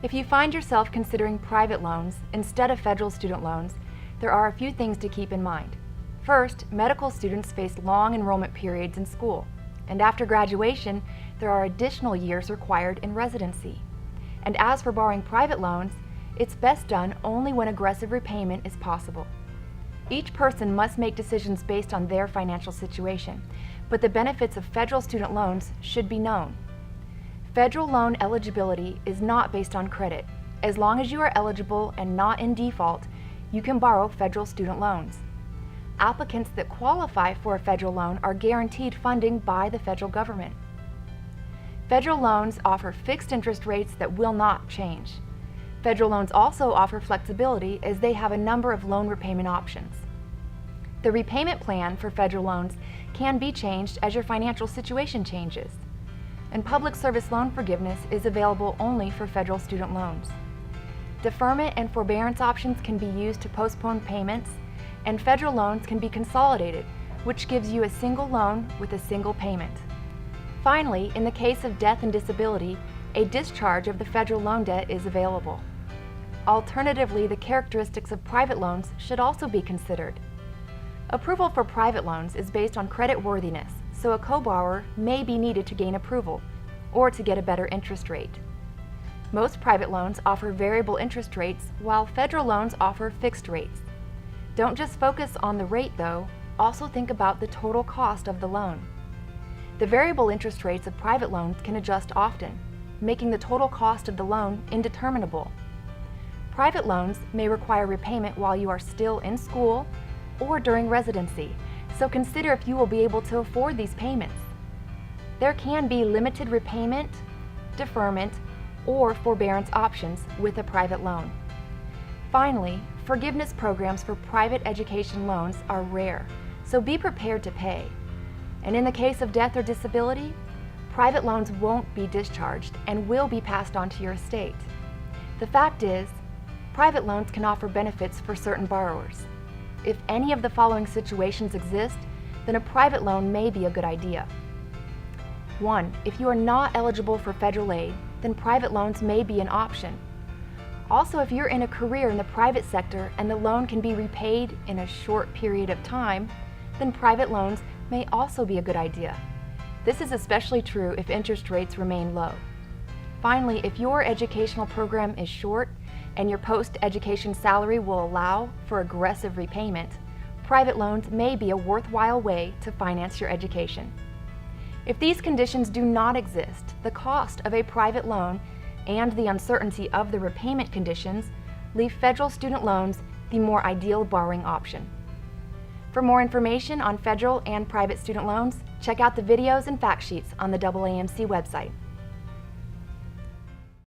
If you find yourself considering private loans instead of federal student loans, there are a few things to keep in mind. First, medical students face long enrollment periods in school, and after graduation, there are additional years required in residency. And as for borrowing private loans, it's best done only when aggressive repayment is possible. Each person must make decisions based on their financial situation, but the benefits of federal student loans should be known. Federal loan eligibility is not based on credit. As long as you are eligible and not in default, you can borrow federal student loans. Applicants that qualify for a federal loan are guaranteed funding by the federal government. Federal loans offer fixed interest rates that will not change. Federal loans also offer flexibility as they have a number of loan repayment options. The repayment plan for federal loans can be changed as your financial situation changes. And public service loan forgiveness is available only for federal student loans. Deferment and forbearance options can be used to postpone payments, and federal loans can be consolidated, which gives you a single loan with a single payment. Finally, in the case of death and disability, a discharge of the federal loan debt is available. Alternatively, the characteristics of private loans should also be considered. Approval for private loans is based on credit worthiness, so a co-borrower may be needed to gain approval or to get a better interest rate. Most private loans offer variable interest rates, while federal loans offer fixed rates. Don't just focus on the rate though, also think about the total cost of the loan. The variable interest rates of private loans can adjust often, making the total cost of the loan indeterminable. Private loans may require repayment while you are still in school or during residency, so consider if you will be able to afford these payments. There can be limited repayment, deferment, or forbearance options with a private loan. Finally, forgiveness programs for private education loans are rare, so be prepared to pay. And in the case of death or disability, private loans won't be discharged and will be passed on to your estate. The fact is, private loans can offer benefits for certain borrowers. If any of the following situations exist, then a private loan may be a good idea. 1. If you are not eligible for federal aid, then private loans may be an option. Also, if you're in a career in the private sector and the loan can be repaid in a short period of time, then private loans may also be a good idea. This is especially true if interest rates remain low. Finally, if your educational program is short and your post-education salary will allow for aggressive repayment, private loans may be a worthwhile way to finance your education. If these conditions do not exist, the cost of a private loan and the uncertainty of the repayment conditions leave federal student loans the more ideal borrowing option. For more information on federal and private student loans, check out the videos and fact sheets on the AAMC website.